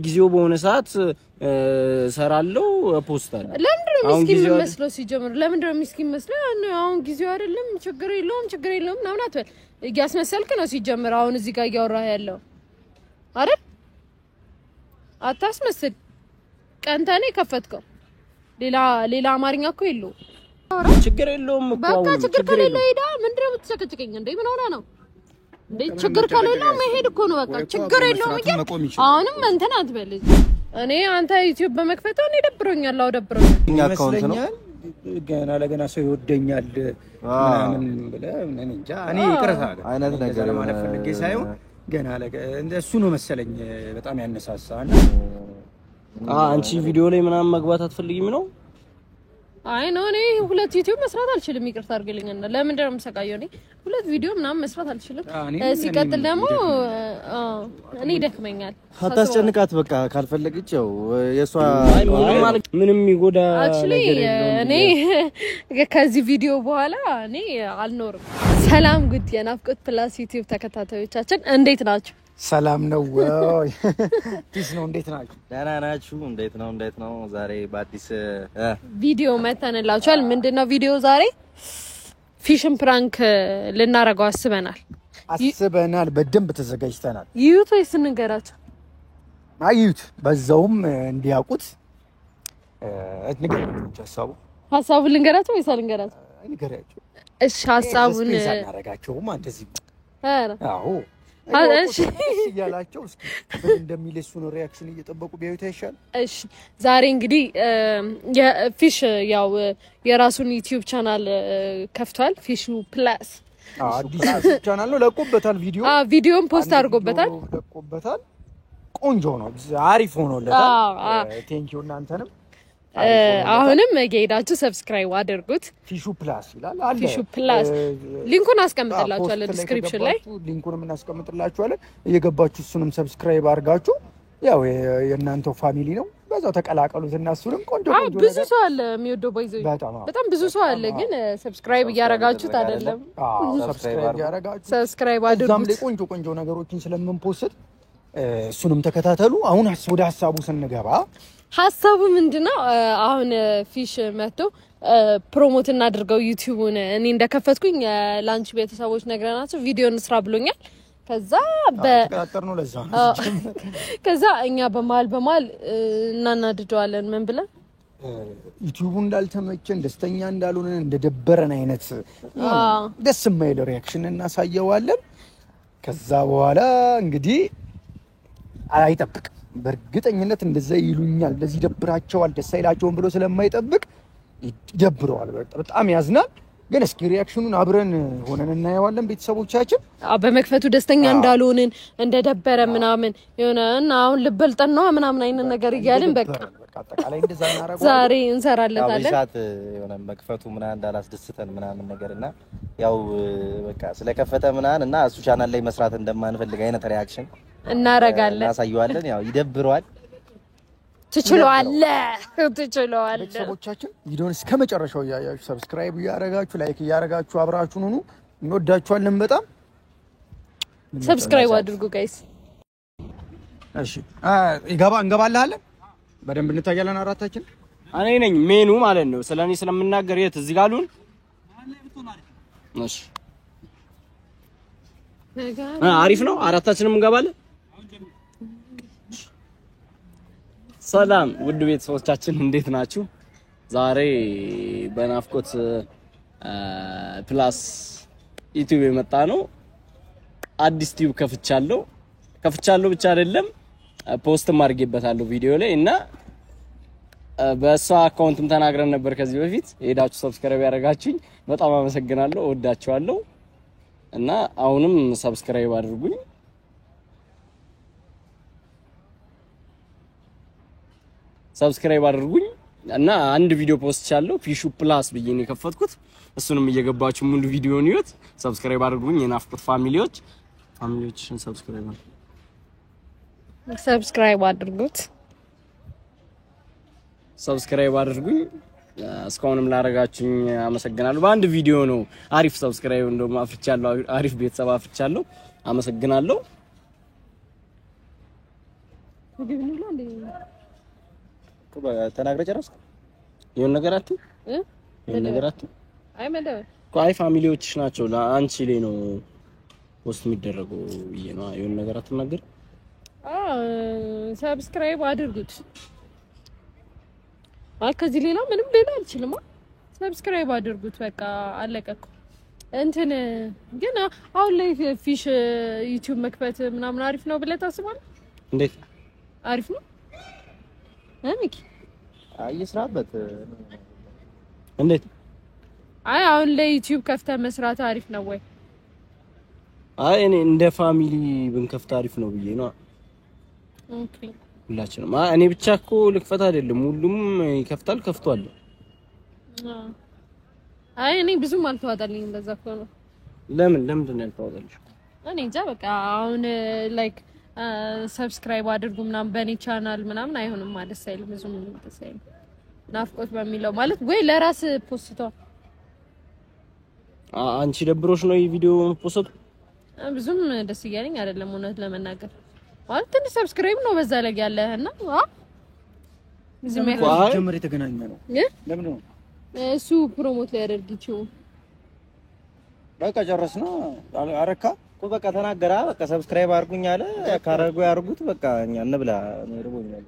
ጊዜው በሆነ ሰዓት ሰራለው ፖስታል ለምንድነው ምስኪን መስለው ሲጀምር ለምንድነው ምስኪን መስለው አሁን ጊዜው አይደለም ችግር የለውም ምናምን አትበል እያስመሰልክ ነው ሲጀምር አሁን እዚህ ጋር ያወራህ ያለው አይደል አታስመስል ቀንተኔ ከፈትከው ሌላ አማርኛ እኮ የለው ችግር የለውም እኮ በቃ ችግር ከሌለው ሄዳ ምንድነው የምትጨቀጭቀኝ እንዴ ምን ሆነ ነው እንዴ ችግር ከሌለው መሄድ እኮ ነው በቃ ችግር የለውም አሁንም እንትን አትበል እኔ አንተ ዩቲዩብ በመክፈት እኔ ደብሮኛል እኛ አካውንት ነው ገና ለገና ሰው ይወደኛል ምናምን ብለህ ምን እንጃ እኔ ይቅርታ አይነት ነገር ማለት ፈልጌ ሳይሆን ገና እንደሱ ነው መሰለኝ በጣም ያነሳሳና አንቺ ቪዲዮ ላይ ምናምን መግባት አትፈልጊም ነው አይ ነው እኔ ሁለት ዩቲዩብ መስራት አልችልም ይቅርታ አድርግልኝና ለምን እንደም ሰቃየው እኔ ሁለት ቪዲዮ ምናምን መስራት አልችልም ሲቀጥል ደግሞ እኔ ደክመኛል አታስጨንቃት በቃ ካልፈለግች ያው የሷ ምንም ይጎዳ ነገር የለም እኔ ከዚህ ቪዲዮ በኋላ እኔ አልኖርም ሰላም ጉድ የናፍቆት ፕላስ ዩቲዩብ ተከታታዮቻችን እንዴት ናችሁ ሰላም ነው ወይ ፒስ ነው እንዴት ናችሁ ደህና ናችሁ እንዴት ነው ዛሬ በአዲስ ቪዲዮ መተንላችኋል ምንድነው ቪዲዮ ዛሬ ፊሽን ፕራንክ ልናረጋው አስበናል በደንብ ተዘጋጅተናል ዩት ወይስ እንገራቸው አዩት በዛውም እንዲያውቁት ሀሳቡን ልንገራቸው ወይስ አልንገራቸው ንገራቸው እሺ ሀሳቡን እናረጋቸውም እንደዚህ አዎ እሺ ያላችሁ እስኪ እንደሚለሱ ነው ሪአክሽን እየጠበቁ ቢያዩት አይሻል እሺ ዛሬ እንግዲህ የፊሽ ያው የራሱን ዩቲዩብ ቻናል ከፍቷል ፊሹ ፕላስ አዲስ ቻናል ነው ለቆበታል ቪዲዮን ፖስት አድርጎበታል ለቆበታል ቆንጆ ነው አሪፍ ሆኖለታል ቴንኪው እናንተንም አሁንም ጌዳችሁ ሰብስክራይብ አድርጉት ፊሹ ፕላስ ይላል ፊሹ ፕላስ ሊንኩን አስቀምጥላችኋለሁ ዲስክሪፕሽን ላይ ሊንኩንም እናስቀምጥላችኋለን እየገባችሁ እሱንም ሰብስክራይብ አድርጋችሁ ያው የእናንተው ፋሚሊ ነው በዛው ተቀላቀሉትና እሱንም ቆንጆ ብዙ ሰው አለ የሚወደው ባይዘው በጣም ብዙ ሰው አለ ግን ሰብስክራይብ እያረጋችሁት አይደለም ሰብስክራይብ አድርጉት ቆንጆ ነገሮችን ስለምንፖስት እሱንም ተከታተሉ አሁን ወደ ሐሳቡ ስንገባ ሐሳቡ ምንድነው አሁን ፊሽ መጥቶ ፕሮሞት እናድርገው ዩቲዩብን እኔ እንደከፈትኩኝ ላንች ቤተሰቦች ነግረናቸው ቪዲዮ እንስራ ብሎኛል ተከታተርነው ለዛ ከዛ እኛ በማል እናናድደዋለን ምን ብለን ዩቲዩብ እንዳልተመቸን ደስተኛ እንዳልሆነ እንደደበረን አይነት ደስ የማይል ሪአክሽን እናሳየዋለን ከዛ በኋላ እንግዲህ አይጠብቅ በርግጠኝነት እንደዛ ይሉኛል እንደዚህ ደብራቸዋል ደስ አይላቸውም ብሎ ስለማይጠብቅ ይደብረዋል በጣም ያዝናል ግን እስኪ ሪአክሽኑን አብረን ሆነን እናየዋለን ቤተሰቦቻችን በመክፈቱ ደስተኛ እንዳልሆንን እንደደበረ ምናምን የሆነና አሁን ልበልጠን ነው ምናምን አይነት ነገር ይያልን በቃ አጠቃላይ እንደዛ እናረጋለን ዛሬ እንሰራለታለን አብሻት የሆነ መክፈቱ ምናምን እንዳላስደስተን ምናምን ነገርና ያው በቃ ስለከፈተ ምናምን እና እሱ ቻናል ላይ መስራት እንደማንፈልግ አይነት ሪአክሽን እናረጋለን እናሳየዋለን ያው ይደብረዋል ትችለዋለህ ቤተሰቦቻችን ቪዲዮውን እስከመጨረሻው ያያችሁ ሰብስክራይብ ያረጋችሁ ላይክ ያረጋችሁ አብራችሁን ሁኑ እንወዳችኋለን በጣም ሰብስክራይብ አድርጉ ጋይስ እሺ እንገባለን በደንብ እንታያለን አራታችን እኔ ነኝ ሜኑ ማለት ነው ስለኔ ስለምናገር የት እዚህ ጋር ሉን እሺ አሪፍ ነው አራታችንም እንገባለን ሰላም ውድ ቤተሰቦቻችን እንዴት ናችሁ ዛሬ በናፍቆት ፕላስ ዩቲዩብ የመጣ ነው አዲስ ዩቲዩብ ከፍቻለሁ ብቻ አይደለም ፖስት ማድርጌበታለሁ ቪዲዮ ላይ እና በሷ አካውንትም ተናግረን ነበር ከዚህ በፊት ሄዳችሁ ሰብስክራይብ ያደርጋችሁኝ በጣም አመሰግናለሁ እወዳችኋለሁ እና አሁንም ሰብስክራይብ አድርጉኝ እና አንድ ቪዲዮ ፖስት ቻለው ፊሹ ፕላስ ብዬ ነው የከፈትኩት እሱንም እየገባችሁ ሙሉ ቪዲዮን ይዩት ሰብስክራይብ አድርጉኝ የናፍቆት ፋሚሊዎችን ሰብስክራይብ አድርጉኝ እስካሁንም ላረጋችሁኝ አመሰግናለሁ በአንድ ቪዲዮ ነው አሪፍ ሰብስክራይብ እንደውም አፍርቻለሁ አሪፍ ቤተሰብ አፍርቻለሁ አመሰግናለሁ ምግብ ነው እንዴ? ተናግረ ጨረስክ? የሆነ ነገር አትይ የሆነ ነገር አትይ። አይ ፋሚሊዎችሽ ናቸው ለአንቺ ላይ ነው ፖስት የሚደረገው ብዬ ነው። የሆነ ነገር አትናገር። ሰብስክራይብ አድርጉት። ከዚህ ሌላ ምንም ሌላ አልችልም። ሰብስክራይብ አድርጉት በቃ አለቀ እኮ። እንትን ግን አሁን ላይ ፊሽ ዩቲዩብ መክፈት ምናምን አሪፍ ነው ብለህ ታስባለህ? እንዴት አሪፍ ነው? ሚኪ እየስራበት እንዴት? አሁን ላይ ዩቲዩብ ከፍተህ መስራት አሪፍ ነው ወይ? እኔ እንደ ፋሚሊ ብንከፍት አሪፍ ነው ብዬ ነው። ኦኬ ሁላችንም እኔ ብቻ እኮ ልክፈት አይደለም፣ ሁሉም ይከፍታል፣ ከፍቷል። እኔ ብዙም አልተዋጣልኝ እንደዛ እኮ ነው። ለምንድን ነው ያልተዋጣልሽ? እኔ እንጃ በቃ አሁን ላይክ ሰብስክራይብ አድርጉ ምናምን በኔ ቻናል ምናምን አይሆንም ማለት ሳይልም ብዙም ደስ አይልም። ናፍቆት በሚለው ማለት ወይ ለራስ ፖስቷ አንቺ ደብሮሽ ነው ይሄ ቪዲዮ ፖስት? ብዙም ደስ እያለኝ አይደለም እውነት ለመናገር ማለት ትንሽ ሰብስክራይብ ነው በዛ ላይ ያለህና ጀምር የተገናኘ ነው። ለምን ነው እሱ ፕሮሞት ላይ ያደርግ ይችላል። በቃ ጨረስና አረካ እኮ በቃ ተናገራ። በቃ ሰብስክራይብ አድርጉኝ አለ። ካረጉ ያርጉት በቃ እኛ እንብላ ነው ይርቦኛል።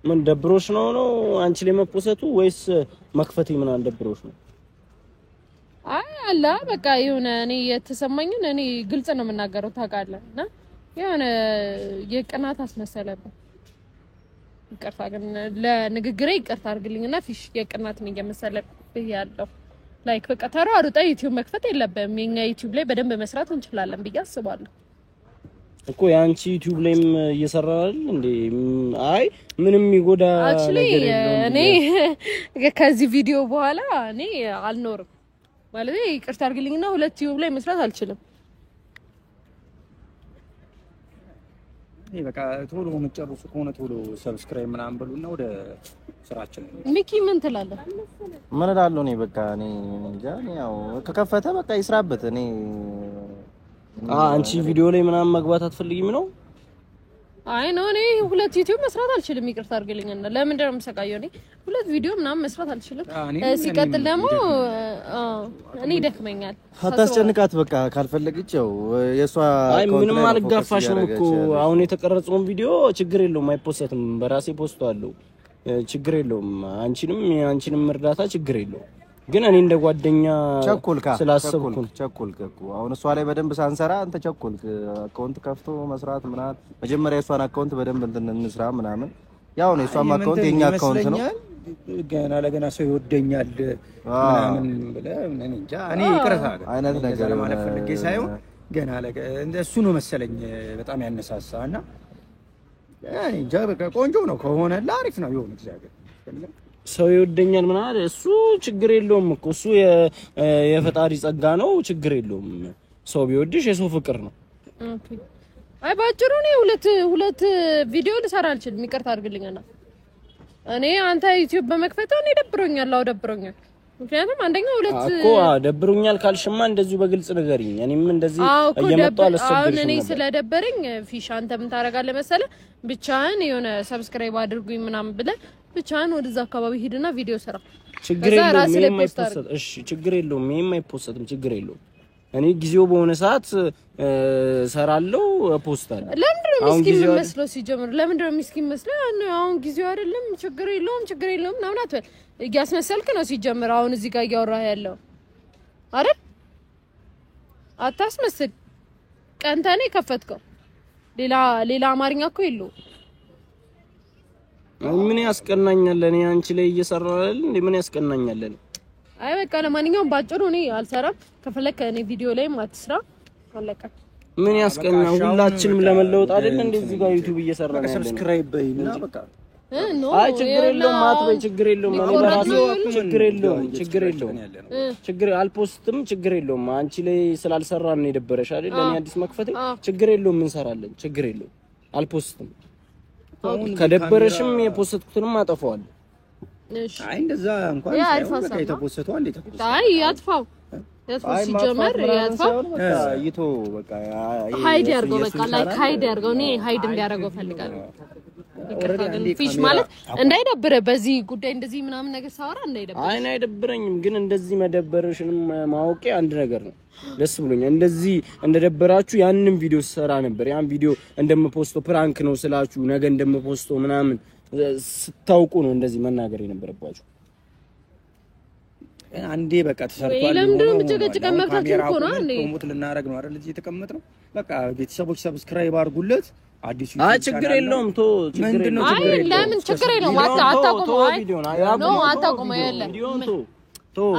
ምን ደብሮሽ ነው አንቺ ላይ መፖሰቱ ወይስ መክፈቴ ምን ደብሮሽ ነው? አላ በቃ የሆነ እኔ የተሰማኝን እኔ ግልጽ ነው የምናገረው ታውቃለህ። እና የሆነ የቅናት አስመሰለብኝ። ይቅርታ ግን ለንግግሬ ይቅርታ አድርግልኝና ፊሽ የቅናት ነው እየመሰለብኝ ያለው። ላይክ በቃ ተሯሩጣ ዩቲዩብ መክፈት የለብህም። የኛ ዩቲዩብ ላይ በደንብ መስራት እንችላለን ብዬ አስባለሁ እኮ። ያንቺ ዩቲዩብ ላይም እየሰራል እንዴ? አይ ምንም ይጎዳ ነገር የለውም። እኔ ከዚህ ቪዲዮ በኋላ እኔ አልኖርም ማለት ይቅርታ አድርግልኝና ሁለት ዩቲዩብ ላይ መስራት አልችልም። በቃ ቶሎ የምትጨርሱ ከሆነ ቶሎ ሰብስክራይብ ምናምን በሉና ወደ ስራችን። ሚኪ ምን ትላለህ? ምን እላለሁ እኔ በቃ እኔ እንጃ። ያው ከከፈተ በቃ ይስራበት። እኔ አንቺ ቪዲዮ ላይ ምናምን መግባት አትፈልጊም ነው? አይ ነው እኔ ሁለት ዩቲዩብ መስራት አልችልም። ይቅርታ አድርግልኝና ለምን ደም ሰቃየው? እኔ ሁለት ቪዲዮ ምናምን መስራት አልችልም። ሲቀጥል ደግሞ እኔ ደክመኛል። አታስጨንቃት በቃ ካልፈለገች ያው የሷ አይ ምንም አልጋፋሽም እኮ። አሁን የተቀረጸውን ቪዲዮ ችግር የለውም አይፖስትም፣ በራሴ ፖስቷለሁ፣ ችግር የለውም። አንቺንም እርዳታ ችግር የለውም። ግን እኔ እንደ ጓደኛ ስላሰብኩ ቸኮልክ እኮ። አሁን እሷ ላይ በደንብ ሳንሰራ አንተ ቸኮልክ። አካውንት ከፍቶ መስራት ምናምን መጀመሪያ የሷን አካውንት በደንብ እንስራ ምናምን። ያው ነው የሷም አካውንት የኛ አካውንት ነው። ገና ለገና ሰው ይወደኛል ምናምን ብለህ እኔ እንጃ። እኔ ይቅርታ አይነት ነገር ማለት ፈልጌ ሳይሆን ገና እሱ ነው መሰለኝ በጣም ያነሳሳና እኔ እንጃ። በቃ ቆንጆ ነው ከሆነ አሪፍ ነው ይሁን። እግዚአብሔር ሰው ይወደኛል ምናምን እሱ ችግር የለውም እኮ። እሱ የፈጣሪ ጸጋ ነው፣ ችግር የለውም። ሰው ቢወድሽ የሰው ፍቅር ነው። ኦኬ አይ ባጭሩ ነው ሁለት ቪዲዮ ልሰራ አልችልም። ይቅርታ አድርግልኝና እኔ አንተ ዩቲዩብ በመክፈት እኔ ደብሮኛል። ደብሮኛል ምክንያቱም አንደኛ ሁለት እኮ ደብሮኛል ካልሽማ እንደዚሁ በግልጽ ንገሪኝ። እኔም እንደዚህ እየመጣሁ አልሰደብሽም። አሁን እኔ ስለደበረኝ ፊሽ አንተ ምን ታረጋለህ መሰለህ? ብቻህን የሆነ ሰብስክራይብ አድርጉኝ ምናምን ብለህ ብቻህን ወደዛ አካባቢ ሄድና ቪዲዮ ሰራ። ችግር የለውም። ይሄም አይፖስት። እሺ ችግር የለውም። ይሄም አይፖስትም፣ ችግር የለውም። እኔ ጊዜው በሆነ ሰዓት ሰራለው ፖስታለሁ። ለምንድን ነው ምስኪን መስሎ ሲጀምር? ለምንድን ነው ምስኪን መስሎ? አሁን ጊዜው አይደለም፣ ችግር የለውም ምናምን አትበል። እያስመሰልክ ነው ሲጀምር። አሁን እዚህ ጋር እያወራህ ያለው አይደል? አታስመስል። ቀንተኔ ከፈትከው ሌላ አማርኛ እኮ የለውም። ምን ያስቀናኛል? እኔ አንቺ ላይ እየሰራሁ አይደል እንዴ? ምን ያስቀናኛል? አይ በቃ ለማንኛውም ባጭሩ እኔ አልሰራም። ከፈለክ እኔ ቪዲዮ ላይ አትስራ አለቀ። ምን ያስቀና? ሁላችንም ለመለወጥ አይደል እንዴ እዚህ ጋር ዩቲዩብ እየሰራን ያለው። ሰብስክራይብ በይና በቃ አይ ችግር የለውም አትበይ። ችግር የለውም። እኔ በራሴ ችግር የለውም። ችግር አልፖስትም። ችግር የለውም። አንቺ ላይ ስላልሰራን ነው የደበረሽ አይደል? ለኔ አዲስ መክፈቴ ችግር የለውም። እንሰራለን። ችግር የለውም። አልፖስትም። ከደበረሽም የፖስትኩትንም አጠፋዋለሁ። እሺ አይ እንደዛ እንኳን በቃ የተፖስተው አንዴ ተፖስተው አይ አጥፋው ሲጀመር ያጥፋው ይቶ በቃ ሃይድ ያርገው በቃ ላይክ ሃይድ ያርገው እኔ ሃይድ እንዲያረገው ፈልጋለሁ ፊሽ ማለት እንዳይደብረ በዚህ ጉዳይ እንደዚህ ምናምን ነገር ሳወራ እንዳይደብረ አይና አይደብረኝም ግን እንደዚህ መደበርሽንም ማወቄ አንድ ነገር ነው ደስ ብሎኛል እንደዚህ እንደደበራችሁ ያንንም ቪዲዮ ሰራ ነበር ያን ቪዲዮ እንደምፖስቶ ፕራንክ ነው ስላችሁ ነገ እንደምፖስቶ ምናምን ስታውቁ ነው እንደዚህ መናገር የነበረባችሁ አንዴ በቃ ተሰርቷል ለምንድነው ብቻ መብታችን እኮ ነው አንዴ ሞት ልናረግ ነው አይደል እዚህ የተቀመጥነው በቃ ቤተሰቦች ሰብስክራይብ አድርጉለት አዲስ ችግር የለውም ቶ ችግር የለውም ለምን ችግር የለውም አታቆም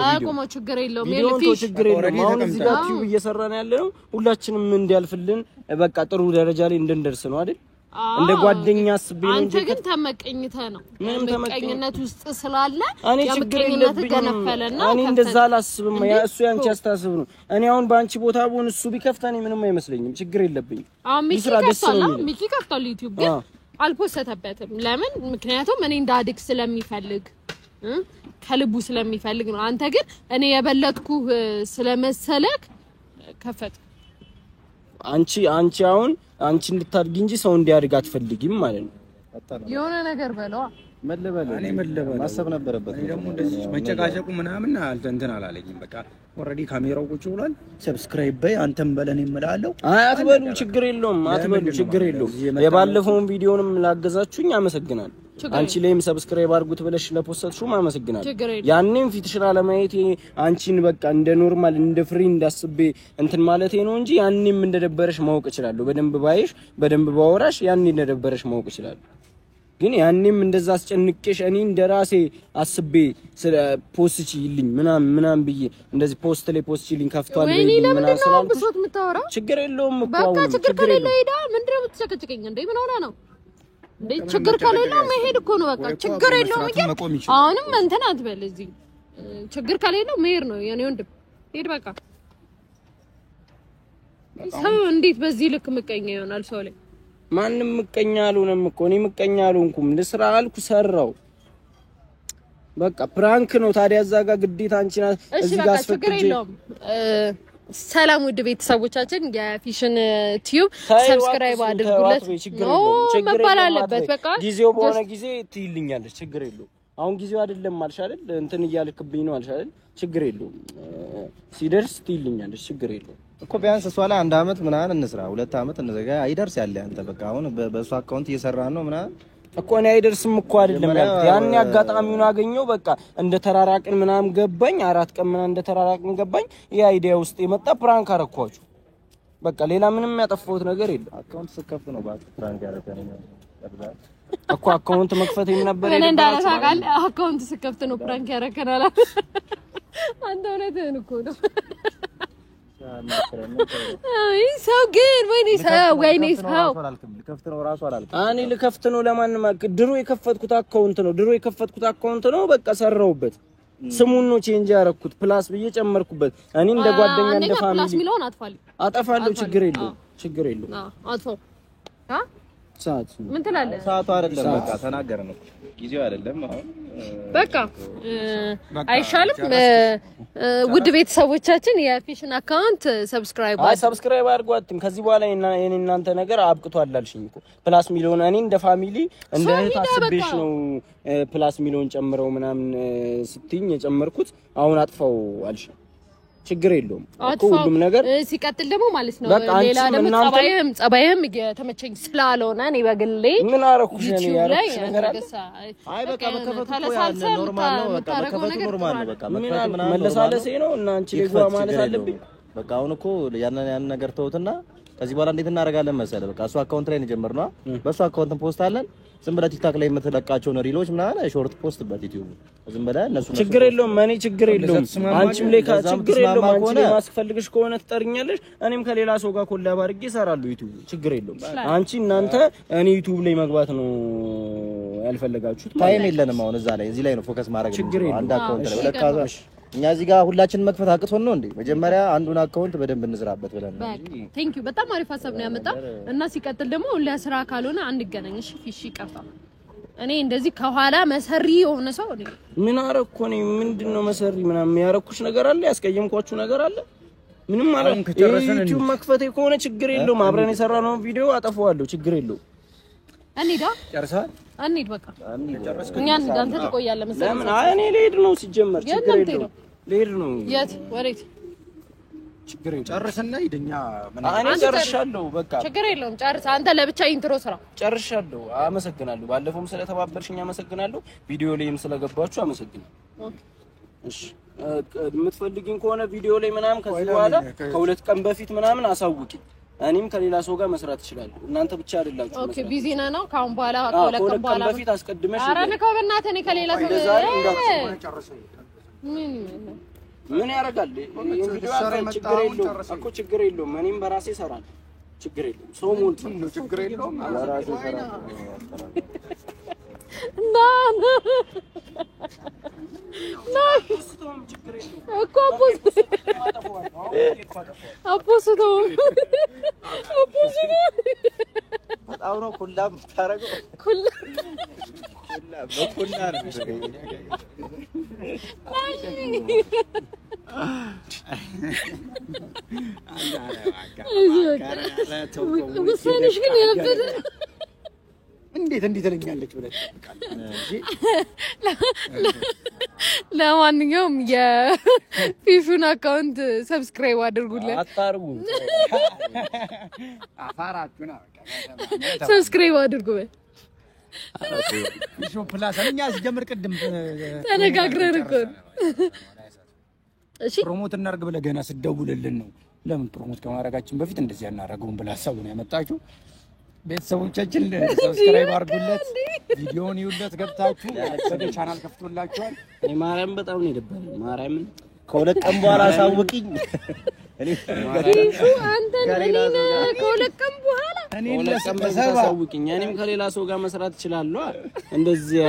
አያቆመው ችግር የለውም የለፊሽ ችግር የለውም አሁን እዚህ ጋር ቲዩብ እየሰራን ያለው ሁላችንም እንዲያልፍልን በቃ ጥሩ ደረጃ ላይ እንድንደርስ ነው አይደል እንደ ጓደኛ አስቤ ነው እንጂ አንተ ግን ተመቀኝተህ ነው ተመቀኝነት ውስጥ ስላለ ያመቀኝነት ገነፈለና እኔ እንደዛ አላስብም ያ እሱ ያንቺ አስተሳሰብ ነው እኔ አሁን ባንቺ ቦታ ብሆን እሱ ቢከፍታኔ ምንም አይመስለኝም ችግር የለብኝም ሚኪ ከፍታል ዩቲዩብ ግን አልፖስተበትም ለምን ምክንያቱም እኔ እንዳድግ ስለሚፈልግ ከልቡ ስለሚፈልግ ነው አንተ ግን እኔ የበለጥኩ ስለመሰለክ ከፈት አንቺ አሁን አንቺ እንድታድጊ እንጂ ሰው እንዲያድግ አትፈልጊም ማለት ነው የሆነ ነገር በለው እኔ ማሰብ ነበረበት ደግሞ እንደዚህ መጨቃጨቁ ምናምን እንትን አላለኝም በቃ ኦሬዲ ካሜራው ቁጭ ብሏል ሰብስክራይብ በይ አንተም በለኔ እምላለሁ አትበሉ ችግር የለውም ችግር የለውም የባለፈውን ቪዲዮንም ላገዛችሁኝ አመሰግናለሁ አንቺ ላይም ሰብስክራይብ አድርጉት ብለሽ ለፖስተሽው አመሰግናለሁ ያንንም ፊትሽራ ለማየት አንቺን በቃ እንደ ኖርማል እንደ ፍሬንድ አስቤ እንትን ማለቴ ነው እንጂ ያንንም እንደደበረሽ ማወቅ እችላለሁ በደንብ ባይሽ በደንብ ባወራሽ ያንንም እንደደበረሽ ማወቅ እችላለሁ ግን ያንንም እንደዛ አስጨንቄሽ እኔ እንደራሴ አስቤ ስለ ፖስት ይልኝ ምናምን ብዬ እንደዚህ ፖስት ላይ ፖስት ይልኝ ከፍቷል ወይ ምናምን ስላልኩ ችግር የለውም በቃ ችግር ከሌለው ሄዳ ምንድነው የምትጨቀጭቀኝ እንዴ ምን ሆነ ነው እንዴ ችግር ከሌለው መሄድ እኮ ነው በቃ ችግር የለውም እንጂ አሁንም እንትን አትበል እዚህ ችግር ከሌለው መሄድ ነው የኔ ወንድም ሄድ በቃ ሰው እንዴት በዚህ ልክ ምቀኛ ይሆናል ሰው ላይ ማንንም ምቀኛ አልሆነም እኮ እኔ ምቀኛ አልሆንኩም ለስራ አልኩ ሰራው በቃ ፕራንክ ነው ታዲያ እዛ ጋር ግዴታ አንቺና እዚህ ጋር አስፈቅጄ ሰላም ውድ ቤተሰቦቻችን የፊሽን ቲዩብ ሰብስክራይብ አድርጉለት ነው መባል አለበት በቃ ጊዜው በሆነ ጊዜ ትይልኛለሽ ችግር የለውም አሁን ጊዜው አይደለም አልሽ አይደል እንትን እያልክብኝ ነው አልሽ አይደል ችግር የለውም ሲደርስ ትይልኛለሽ ችግር የለውም እኮ ቢያንስ እሷ ላይ 1 አመት ምናምን እንስራ 2 አመት እንዘጋ አይደርስ ያለ አንተ በቃ አሁን በእሷ አካውንት እየሰራን ነው ምናምን እኮ እኔ አይደርስም እኮ አይደለም ያልኩት ያን አጋጣሚውን አገኘው በቃ እንደ ተራራቅን ምናምን ገባኝ 4 ቀን ምናምን እንደ ተራራቅን ገባኝ የአይዲያ ውስጥ የመጣ ፕራንክ አረኳችሁ በቃ ሌላ ምንም ያጠፋሁት ነገር የለም አካውንት ስከፍት ነው ባክ ፕራንክ ያረከኝ እኮ አካውንት መክፈት የነበረ እኔ እንዳላሳቃል አካውንት ስከፍት ነው ፕራንክ ያረከናል አንተ እውነትህን እኮ ነው አይ ሰው ግን ወይኔ ሰው ልከፍት ነው ራሱ አላልኩም እኔ ልከፍት ነው ለማንም ድሮ የከፈትኩት አካውንት ነው በቃ ሰራውበት ስሙን ነው ቼንጅ ያረኩት ፕላስ ብዬ ጨመርኩበት እኔ እንደ ጓደኛ እንደ ፋሚሊ ፕላስ ሚሊዮን አጠፋለሁ ችግር የለውም አጥፋው ሰዓት ምን ትላለህ ሰዓቱ አይደለም በቃ ተናገርን እኮ ጊዜው አይደለም አሁን በቃ አይሻልም ውድ ቤተሰቦቻችን የፊሽን አካውንት ሰብስክራይብ አድርጓትም ከዚህ በኋላ የኔ እናንተ ነገር አብቅቷል አልሽኝ እኮ ፕላስ ሚሊዮን እኔ እንደ ፋሚሊ እንደ እህት አስቤሽ ነው ፕላስ ሚሊዮን ጨምረው ምናምን ስትይኝ የጨመርኩት አሁን አጥፋው አልሽኝ ችግር የለውም እኮ ሁሉም ነገር ሲቀጥል ደግሞ ማለት ነው ሌላ ደግሞ ጸባይህም የተመቸኝ ስላልሆነ እኔ በግሌ ምን አረኩሽ እኔ ያረኩሽ ነገር አለ አይ በቃ በከፈቱ እኮ ያለ ኖርማል ነው በቃ በከፈቱ ኖርማል ነው በቃ መከፈት ምናምን መለሳለሴ ነው እና አንቺ ለጓ ማለት አለብኝ በቃ አሁን እኮ ያን ነገር ተውትና ከዚህ በኋላ እንዴት እናደርጋለን መሰለ በቃ እሱ አካውንት ላይ ነው ጀመርነው በሱ አካውንት ፖስት አለን ዝም ብለህ ቲክታክ ላይ የምትለቃቸው ነው ሪሎች ምናምን ሾርት ፖስት በዩቲዩብ ዝም ብለህ እነሱ ችግር የለውም እኔ ችግር የለውም አንቺም ላይ ችግር የለውም አንቺ ላይ ማስፈልግሽ ከሆነ ትጠርኛለሽ እኔም ከሌላ ሰው ጋር ኮላብ አድርጌ እሰራለሁ ዩቲዩብ ችግር የለውም አንቺ እናንተ እኔ ዩቲዩብ ላይ መግባት ነው ያልፈለጋችሁት ታይም የለንም አሁን እዚህ ላይ ነው ፎከስ ማድረግ ነው አንድ አካውንት ላይ ለካዛሽ እኛ እዚህ ጋር ሁላችንን መክፈት አቅቶን ነው እንዴ መጀመሪያ አንዱን አካውንት በደንብ እንዝራበት ብለን ነው ቴንክ ዩ በጣም አሪፍ ሀሳብ ነው ያመጣው እና ሲቀጥል ደግሞ ለስራ ካልሆነ አንገናኝ እሺ ፊሽ ይቀርታ እኔ እንደዚህ ከኋላ መሰሪ የሆነ ሰው እኔ ምን አረኩ ነው ምንድነው መሰሪ ምናምን ያረኩሽ ነገር አለ ያስቀየምኳችሁ ነገር አለ ምንም አላልኩም ዩቲዩብ መክፈቴ ከሆነ ችግር የለውም አብረን የሰራነው ቪዲዮ አጠፋዋለሁ ችግር የለውም እንሂዳ ጨርሰሃል እንሂድ በቃ እኛ አንተ ትቆያለህ መሰለኝ ለምን አይ እኔ ልሄድ ነው ሲጀመር ችግር የለውም ልሄድ ነው የት ወሬት ችግር የለውም ጨርሰና ሂድኛ እኔ ጨርሻለሁ በቃ ችግር የለውም ጨርስ አንተ ለብቻ ኢንትሮ ስራ ጨርሻለሁ አመሰግናለሁ ባለፈውም ስለተባበርሽኝ አመሰግናለሁ ቪዲዮ ላይም ስለገባችሁ አመሰግናለሁ እሺ የምትፈልጊኝ ከሆነ ቪዲዮ ላይ ምናምን ከዚህ በኋላ ከሁለት ቀን በፊት ምናምን አሳውቂ እኔም ከሌላ ሰው ጋር መስራት እችላለሁ እናንተ ብቻ አይደላችሁ ኦኬ ቢዚ ነህ ነው ካሁን በኋላ ከሁለት ቀን በኋላ በፊት አስቀድመሽ ኧረ ነካው በእናትህ እኔ ከሌላ ሰው ምን ያደርጋል ችግር የለውም እኔም በራሴ እሰራለሁ ችግር የለውም ሰው ሞልቶ ነው ችግር የለውም በራሴ እሰራለሁ አውሮ ኩላም ታረገው ኩላ በኩላ ነው እንዴት ትለኛለች ብለህ ለማንኛውም የፊፉን አካውንት ሰብስክራይብ አድርጉለት አታርጉ አፋራችሁና ሰብስክራይብ አድርጉበት ፊፉ ፕላስ እኛ ሲጀምር ቅድም ተነጋግረን እኮ እሺ ፕሮሞት እናርግ ብለህ ገና ስትደውልልን ነው ለምን ፕሮሞት ከማድረጋችን በፊት እንደዚህ ያናረገውን ብለህ ሐሳቡን ያመጣችሁ ቤተሰቦቻችን ሰብስክራይብ አድርጉለት ቪዲዮውን ይውለት ገብታችሁ ወደ ቻናል ከፍቶላችኋል እኔ ማርያም በጣም ነው የደበረኝ ማርያምን ከሁለት ቀን በኋላ አሳውቂኝ ፊፉ አንተ እኔን ከሁለት ቀን በኋላ እኔን ለሰባውቂኝ እኔም ከሌላ ሰው ጋር መስራት እችላለሁ እንደዚህ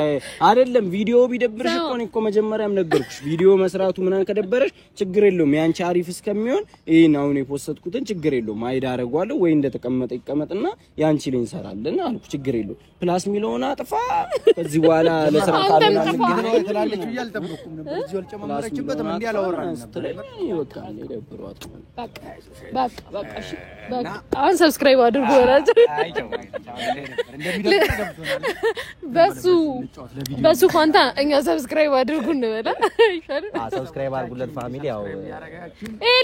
አይደለም ቪዲዮ ቢደብርሽ እኮ መጀመሪያም ነገርኩሽ ቪዲዮ መስራቱ ምናን ከደበረሽ ችግር የለውም ያንቺ አሪፍ እስከሚሆን ይሄን አሁን የፖስትኩትን ችግር የለውም አይዳ አረጋዋለሁ ወይ እንደተቀመጠ ይቀመጥና ያንቺ ላይ እንሰራለን አልኩ ችግር የለውም ፕላስ ሚሊዮን አጥፋ ከዚህ በኋላ ለስራ ካለና እንግዲህ ትላለች ይያልተብኩም ነበር እዚህ ወልጨመረችበት ምን ያላወራን ነበር በቃ ለደብሯት በቃ እሺ በቃ አሁን ሰብስክራይብ አድርጉ ወራጅ በሱ ፋንታ እኛ ሰብስክራይብ አድርጉ እንበላ ይሻላል ሰብስክራይብ አድርጉለት ፋሚሊ ያው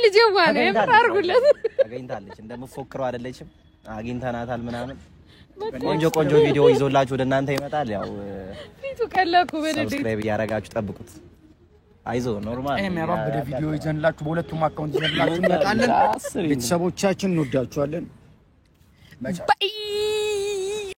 ልጅ ማን አድርጉለት አገኝታለች እንደምትፎክረው አይደለችም አግኝተናታል ምናምን ቆንጆ ቪዲዮ ይዞላችሁ ወደ እናንተ ይመጣል ያው ፊቱ ቀላኩ በደድ ሰብስክራይብ ያረጋችሁ ጠብቁት አይዞ ኖርማል የሚያባብደ ቪዲዮ ይዘንላችሁ በሁለቱም አካውንት ይዘንላችሁ እንመጣለን ቤተሰቦቻችን እንወዳችኋለን ባይ